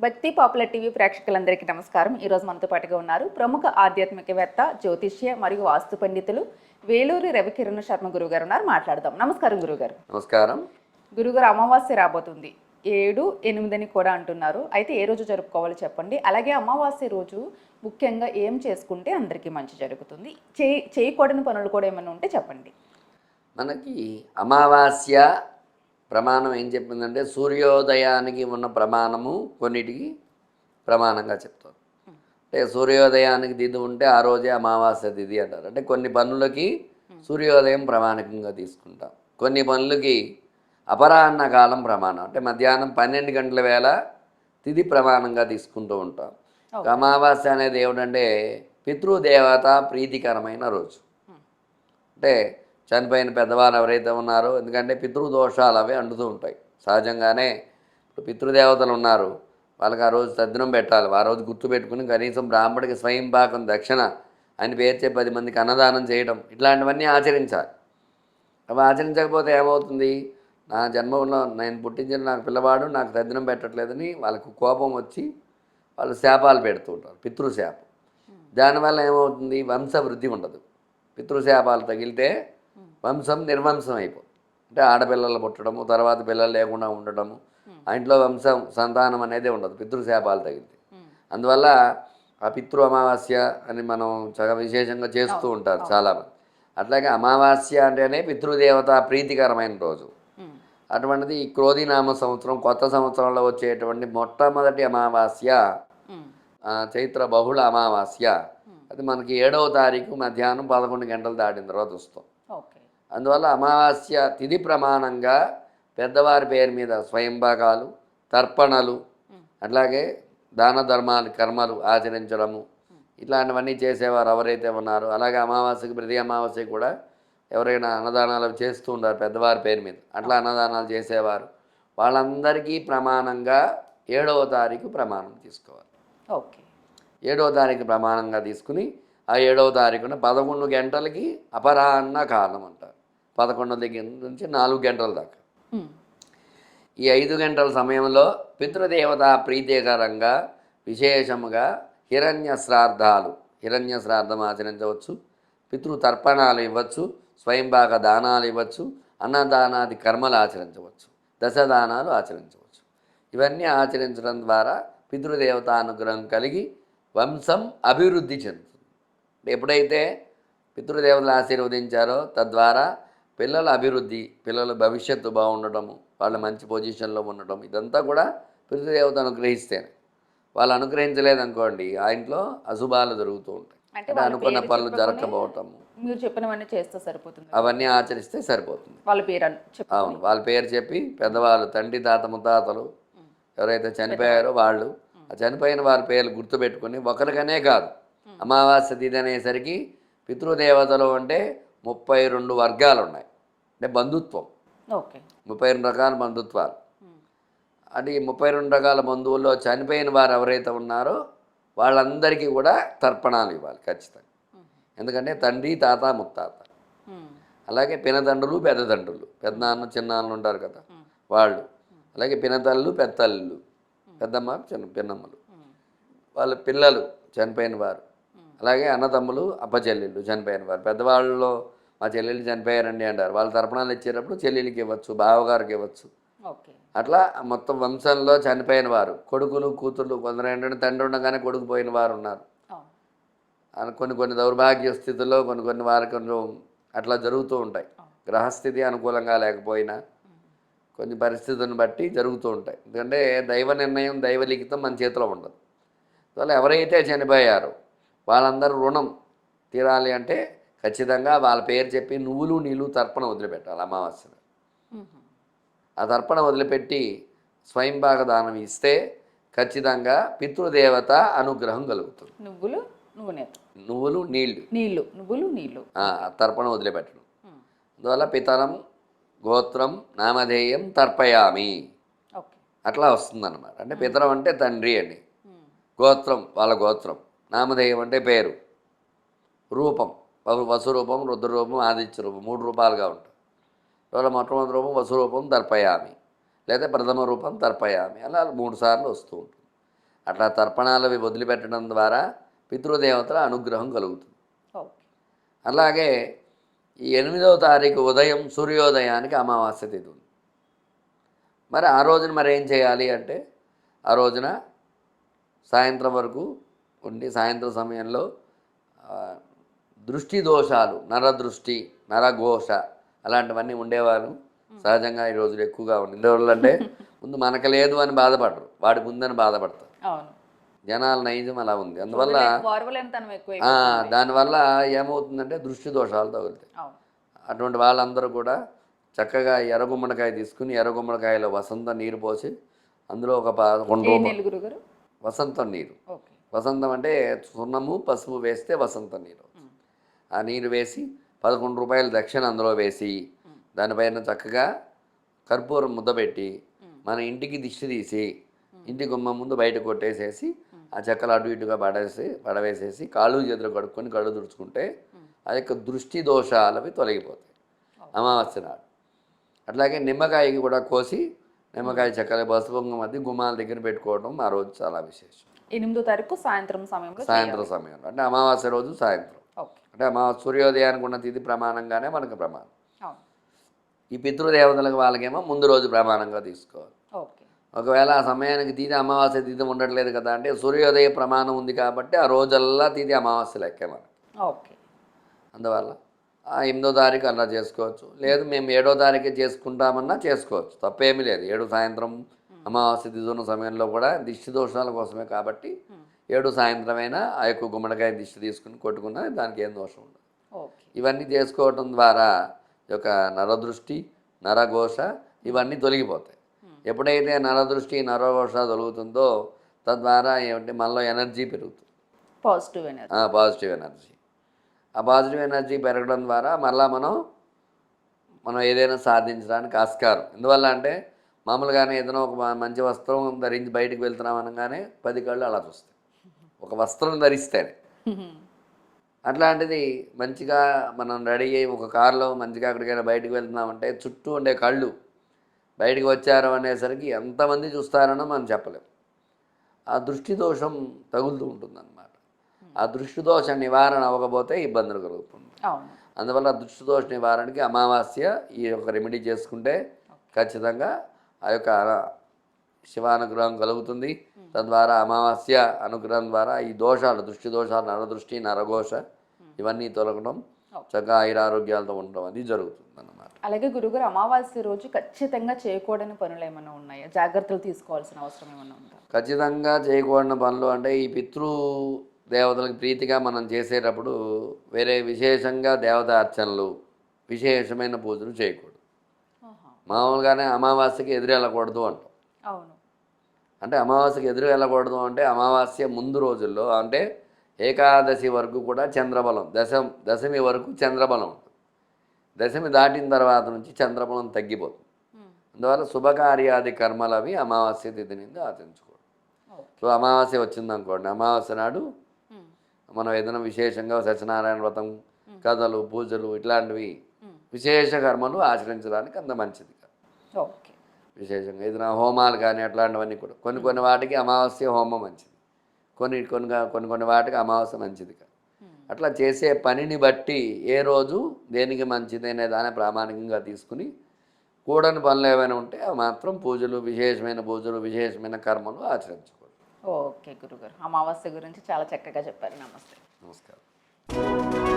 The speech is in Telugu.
భక్తి పాపులర్ టీవీ ప్రేక్షకులందరికీ నమస్కారం. ఈరోజు మనతో పాటుగా ఉన్నారు ప్రముఖ ఆధ్యాత్మికవేత్త, జ్యోతిష్య మరియు వాస్తు పండితులు వేలూరి రవికిరణ్ శర్మ గురువు గారు ఉన్నారు. మాట్లాడదాం. నమస్కారం గురుగారు. నమస్కారం. గురుగారు, అమావాస్య రాబోతుంది. 7, 8 అని కూడా అంటున్నారు. అయితే ఏ రోజు జరుపుకోవాలో చెప్పండి. అలాగే అమావాస్య రోజు ముఖ్యంగా ఏం చేసుకుంటే అందరికీ మంచి జరుగుతుంది, చేయకూడని పనులు కూడా ఏమైనా ఉంటే చెప్పండి. మనకి అమావాస్య ప్రమాణం ఏం చెప్పిందంటే సూర్యోదయానికి ఉన్న ప్రమాణము కొన్నిటికి ప్రమాణంగా చెప్తారు. అంటే సూర్యోదయానికి తిథి ఉంటే ఆ రోజే అమావాస్య తిథి అంటారు. అంటే కొన్ని పనులకి సూర్యోదయం ప్రమాణికంగా తీసుకుంటాం, కొన్ని పనులకి అపరాహ్న కాలం ప్రమాణం అంటే మధ్యాహ్నం 12 గంటల వేళ తిథి ప్రమాణంగా తీసుకుంటూ ఉంటాం. అమావాస్య అనేది ఏమిటంటే పితృదేవత ప్రీతికరమైన రోజు. అంటే చనిపోయిన పెద్దవారు ఎవరైతే ఉన్నారో, ఎందుకంటే పితృదోషాలు అవే అంటుతూ ఉంటాయి సహజంగానే. ఇప్పుడు పితృదేవతలు ఉన్నారు, వాళ్ళకి ఆ రోజు తద్దినం పెట్టాలి. ఆ రోజు గుర్తుపెట్టుకుని కనీసం బ్రాహ్మడికి స్వయం పాకం దక్షిణ అని పేర్చే 10 మందికి అన్నదానం చేయడం, ఇట్లాంటివన్నీ ఆచరించాలి. అవి ఆచరించకపోతే ఏమవుతుంది, నా జన్మంలో నేను పుట్టించిన నాకు పిల్లవాడు నాకు తద్దినం పెట్టట్లేదని వాళ్ళకు కోపం వచ్చి వాళ్ళు శాపాలు పెడుతూ ఉంటారు, పితృశాపం. దానివల్ల ఏమవుతుంది, వంశవృద్ధి ఉండదు. పితృశాపాలు తగిలితే వంశం నిర్వంశం అయిపోతుంది. అంటే ఆడపిల్లలు పుట్టడము, తర్వాత పిల్లలు లేకుండా ఉండటము, ఆ ఇంట్లో వంశం సంతానం అనేది ఉండదు పితృశాపాలు తగిలితే. అందువల్ల ఆ పితృ అమావాస్య అని మనం చాలా విశేషంగా చేస్తూ ఉంటారు చాలామంది. అట్లాగే అమావాస్య అంటేనే పితృదేవత ప్రీతికరమైన రోజు. అటువంటిది ఈ క్రోధినామ సంవత్సరం కొత్త సంవత్సరంలో వచ్చేటువంటి మొట్టమొదటి అమావాస్య చైత్ర బహుళ అమావాస్య. అది మనకి 7వ తారీఖు మధ్యాహ్నం 11 గంటలు దాటిన తర్వాత వస్తాం. అందువల్ల అమావాస్య తిథి ప్రమాణంగా పెద్దవారి పేరు మీద స్వయంభాగాలు, తర్పణలు, అట్లాగే దాన ధర్మాలు, కర్మలు ఆచరించడము, ఇట్లాంటివన్నీ చేసేవారు ఎవరైతే ఉన్నారో. అలాగే అమావాస్యకి ప్రతి అమావాస్య కూడా ఎవరైనా అన్నదానాలు చేస్తూ ఉంటారు పెద్దవారి పేరు మీద. అట్లా అన్నదానాలు చేసేవారు వాళ్ళందరికీ ప్రమాణంగా 7వ తారీఖు ప్రమాణం తీసుకోవాలి. 7వ తారీఖు ప్రమాణంగా తీసుకుని ఆ 7వ తారీఖున 11 గంటలకి అపరాహ్న కాలం అంటారు. 11 దగ్గర నుంచి 4 గంటల దాకా. ఈ 5 గంటల సమయంలో పితృదేవత ప్రీతికరంగా విశేషముగా హిరణ్య శ్రాద్ధం ఆచరించవచ్చు, పితృతర్పణాలు ఇవ్వచ్చు, స్వయంభాగ దానాలు ఇవ్వచ్చు, అన్నదానాది కర్మలు ఆచరించవచ్చు, దశదానాలు ఆచరించవచ్చు. ఇవన్నీ ఆచరించడం ద్వారా పితృదేవత అనుగ్రహం కలిగి వంశం అభివృద్ధి చెందుతుంది. ఎప్పుడైతే పితృదేవతలు ఆశీర్వదించారో తద్వారా పిల్లల అభివృద్ధి, పిల్లల భవిష్యత్తు బాగుండటము, వాళ్ళ మంచి పొజిషన్లో ఉండటం, ఇదంతా కూడా పితృదేవత అనుగ్రహిస్తేనే. వాళ్ళు అనుగ్రహించలేదనుకోండి ఆ ఇంట్లో అశుభాలు జరుగుతూ ఉంటాయి. అంటే అనుకున్న పనులు జరగకపోవటము, మీరు చెప్పినవన్నీ చేస్తే సరిపోతుంది, అవన్నీ ఆచరిస్తే సరిపోతుంది. వాళ్ళ పేరు అవును, వాళ్ళ పేరు చెప్పి పెద్దవాళ్ళు తండ్రి తాత ముత్తాతలు ఎవరైతే చనిపోయారో వాళ్ళు ఆ చనిపోయిన వారి పేర్లు గుర్తుపెట్టుకుని ఒకరికనే కాదు, అమావాస్య తిథి అనేసరికి పితృదేవతలు అంటే 32 వర్గాలు ఉన్నాయి. అంటే బంధుత్వం, 32 రకాల బంధుత్వాలు. అంటే ఈ 32 రకాల బంధువుల్లో చనిపోయిన వారు ఎవరైతే ఉన్నారో వాళ్ళందరికీ కూడా తర్పణాలు ఇవ్వాలి ఖచ్చితంగా. ఎందుకంటే తండ్రి తాత ముత్తాత, అలాగే పినతండ్రులు పెద్దతండ్రులు, పెద్దనాన్న చిన్నాన్నలు ఉంటారు కదా వాళ్ళు, అలాగే పినతల్లు పెద్దతల్లు, పెద్దమ్మ పిన్నమ్మలు, వాళ్ళ పిల్లలు చనిపోయిన వారు, అలాగే అన్నదమ్ములు అప్పచెల్లెళ్ళు చనిపోయిన వారు. పెద్దవాళ్ళలో మా చెల్లెళ్ళు చనిపోయారండి అంటారు, వాళ్ళ తర్పణాలు ఇచ్చేటప్పుడు చెల్లెలికి ఇవ్వచ్చు, బావగారికి ఇవ్వచ్చు. అట్లా మొత్తం వంశంలో చనిపోయిన వారు కొడుకులు కూతుర్లు, కొందరు ఏంటంటే తండ్రి ఉండగానే కొడుకు పోయిన వారు ఉన్నారు. కొన్ని దౌర్భాగ్య స్థితుల్లో కొన్ని వారికి అట్లా జరుగుతూ ఉంటాయి. గ్రహస్థితి అనుకూలంగా లేకపోయినా కొన్ని పరిస్థితులను బట్టి జరుగుతూ ఉంటాయి. ఎందుకంటే దైవ నిర్ణయం, దైవ లిఖితం మన చేతిలో ఉండదు. అందువల్ల ఎవరైతే చనిపోయారో వాళ్ళందరూ రుణం తీరాలి అంటే ఖచ్చితంగా వాళ్ళ పేరు చెప్పి నువ్వులు నీళ్ళు తర్పణ వదిలిపెట్టాలి అమావాస్యను. ఆ తర్పణ వదిలిపెట్టి స్వయంభాగ దానం ఇస్తే ఖచ్చితంగా పితృదేవత అనుగ్రహం కలుగుతుంది. నువ్వులు నీళ్ళు తర్పణ వదిలిపెట్టడం. అందువల్ల పితరం గోత్రం నామధేయం తర్పయామి అట్లా వస్తుందన్నమాట. అంటే పితరం అంటే తండ్రి అని, గోత్రం వాళ్ళ గోత్రం, నామధేయం అంటే పేరు, రూపం వసురూపం, రుద్రరూపం, ఆదిత్య రూపం, 3 రూపాలుగా ఉంటాయి. ఇవాళ మొట్టమొదటి రూపం వసురూపం తర్పయామి, లేదా ప్రథమ రూపం తర్పయామి, అలా 3 సార్లు వస్తూ ఉంటుంది. అట్లా తర్పణాలు అవి వదిలిపెట్టడం ద్వారా పితృదేవతల అనుగ్రహం కలుగుతుంది. ఓకే. అలాగే ఈ 8వ తారీఖు ఉదయం సూర్యోదయానికి అమావాస్య తిథి ఉంది. మరి ఆ రోజున మరి ఏం చేయాలి అంటే, ఆ రోజున సాయంత్రం వరకు ఉండి సాయంత్రం సమయంలో ఆ, దృష్టి దోషాలు, నరదృష్టి, నరఘోష అలాంటివన్నీ ఉండేవారు సహజంగా ఈ రోజులు ఎక్కువగా ఉంది. ఎందువల్లంటే ముందు మనకు లేదు అని బాధపడరు, వాడికి ఉందని బాధపడతారు. అవును. జనాల నైజం అలా ఉంది. అందువల్ల ఓర్వలేనితనం ఎక్కువ దానివల్ల ఏమవుతుందంటే దృష్టి దోషాలు తగులుతాయి. అవును. అటువంటి వాళ్ళందరూ కూడా చక్కగా ఎర్రగుమ్మడికాయ తీసుకుని ఎర్రగుమ్మడికాయలో వసంత నీరు పోసి అందులో ఒక 11 ఏ రూపాయలు నెల గురుగారు? వసంతం నీరు. ఓకే. వసంతం అంటే సున్నము పసుపు వేస్తే వసంత నీరు. ఆ నీరు వేసి 11 రూపాయల దక్షిణ అందులో వేసి దానిపైన చక్కగా కర్పూరం ముద్ద పెట్టి మన ఇంటికి దిష్టి తీసి ఇంటి గుమ్మం ముందు బయట కొట్టేసేసి ఆ చెక్కలు అటు ఇటుగా పడవేసేసి కాళ్ళు చేతులు కడుక్కొని కళ్ళు తుడుచుకుంటే ఆ యొక్క దృష్టి దోషాలవి తొలగిపోతాయి అమావాస్య నాడు. అట్లాగే నిమ్మకాయకి కూడా కోసి నిమ్మకాయ చెక్కలు పసుపు మధ్య గుమ్మాల దగ్గర పెట్టుకోవడం ఆ రోజు చాలా విశేషం. 8వ తారీఖు సాయంత్రం సమయంలో సాయంత్రం సమయంలో అంటే అమావాస్య రోజు సాయంత్రం. ఓకే. అంటే సూర్యోదయానికి ఉన్న తిథి ప్రమాణంగానే మనకు ప్రమాణం. అవును. ఈ పితృదేవతలకు వాళ్ళకేమో ముందు రోజు ప్రమాణంగా తీసుకోవాలి. ఓకే. ఒకవేళ ఆ సమయానికి తిథి అమావాస్య తిథి ఉండట్లేదు కదా అంటే సూర్యోదయ ప్రమాణం ఉంది కాబట్టి ఆ రోజల్లా తిథి అమావాస్య లెక్కే మనకి. ఓకే. అందువల్ల ఆ 8వ తారీఖు అలా చేసుకోవచ్చు, లేదు మేము 7వ తారీఖే చేసుకుంటామన్నా చేసుకోవచ్చు, తప్పేమీ లేదు. 7 సాయంత్రం అమావాస్య తిథి ఉన్న సమయంలో కూడా దిష్టి దోషాల కోసమే కాబట్టి 7 సాయంత్రమైనా ఆ యొక్క గుమ్మడికాయ దిష్టి తీసుకుని కొట్టుకున్నా దానికి ఏం దోషం ఉండదు. ఓకే. ఇవన్నీ చేసుకోవటం ద్వారా ఈ యొక్క నరదృష్టి, నరఘోష ఇవన్నీ తొలగిపోతాయి. ఎప్పుడైతే నరదృష్టి, నరఘోష తొలుగుతుందో తద్వారా ఏమంటే మనలో ఎనర్జీ పెరుగుతుంది, పాజిటివ్ ఎనర్జీ. Positive energy. ఆ పాజిటివ్ ఎనర్జీ పెరగడం ద్వారా మళ్ళీ మనం ఏదైనా సాధించడానికి ఆస్కారం. ఎందువల్ల అంటే మామూలుగానే ఏదైనా ఒక మంచి వస్త్రం ధరించి బయటకు వెళ్తున్నాం అనగానే 10 కళ్ళు అలా చూస్తాయి, ఒక వస్త్రం ధరిస్తేనే. అట్లాంటిది మంచిగా మనం రెడీ అయ్యి ఒక కారులో మంచిగా ఎక్కడికైనా బయటకు వెళ్తున్నామంటే చుట్టూ ఉండే కళ్ళు బయటికి వచ్చారు అనేసరికి ఎంతమంది చూస్తారనో మనం చెప్పలేం. ఆ దృష్టి దోషం తగులుతూ ఉంటుందన్నమాట. ఆ దృష్టి దోష నివారణ అవ్వకపోతే ఇబ్బందులు కలుగుతుంది. అవును. అందువల్ల దృష్టి దోష నివారణకి అమావాస్య ఈ యొక్క రెమెడీ చేసుకుంటే ఖచ్చితంగా ఆ యొక్క శివానుగ్రహం కలుగుతుంది. తద్వారా అమావాస్య అనుగ్రహం ద్వారా ఈ దోషాలు, దృష్టి దోషాలు, నరదృష్టి, నరఘోష ఇవన్నీ తొలగడం, చక్కగా ఆయురారోగ్యాలతో ఉండడం అది జరుగుతుంది అన్నమాట. అలాగే గురుగారు అమావాస్య రోజు ఖచ్చితంగా చేయకూడని పనులు ఏమైనా ఉన్నాయా? జాగ్రత్తలు తీసుకోవాల్సిన అవసరం ఏమైనా ఉందా? ఖచ్చితంగా చేయకూడని పనులు అంటే ఈ పితృ దేవతలకు ప్రీతిగా మనం చేసేటప్పుడు వేరే విశేషంగా దేవతా అర్చనలు, విశేషమైన పూజలు చేయకూడదు. మామూలుగానే అమావాస్యకి ఎదురు వెళ్ళకూడదు అంటాం. అవును. అంటే అమావాస్యకి ఎదురు వెళ్ళకూడదు అంటే అమావాస్య ముందు రోజుల్లో అంటే ఏకాదశి వరకు కూడా చంద్రబలం, దశమి వరకు చంద్రబలం ఉంటుంది. దశమి దాటిన తర్వాత నుంచి చంద్రబలం తగ్గిపోతుంది. అందువల్ల శుభకార్యాది కర్మలు అవి అమావాస్య తిథి నుండి ఆచరించుకోవడం. సో అమావాస్య వచ్చిందనుకోండి, అమావాస్య నాడు మనం ఏదైనా విశేషంగా సత్యనారాయణ వ్రతం, కథలు, పూజలు ఇట్లాంటివి విశేష కర్మలు ఆచరించడానికి అంత మంచిది కాదు. ఓకే. విశేషంగా ఏదైనా హోమాలు కానీ అట్లాంటివన్నీ కూడా కొన్ని వాటికి అమావాస్య హోమం మంచిది, కొన్ని వాటికి అమావాస్య మంచిది కాదు. అట్లా చేసే పనిని బట్టి ఏ రోజు దేనికి మంచిది అనే దాన్ని ప్రామాణికంగా తీసుకుని కూడని పనులు ఏమైనా ఉంటే అవి మాత్రం విశేషమైన కర్మలు ఆచరించకూడదు. ఓకే గురుగారు, అమావాస్య గురించి చాలా చక్కగా చెప్పారు. నమస్తే. నమస్కారం.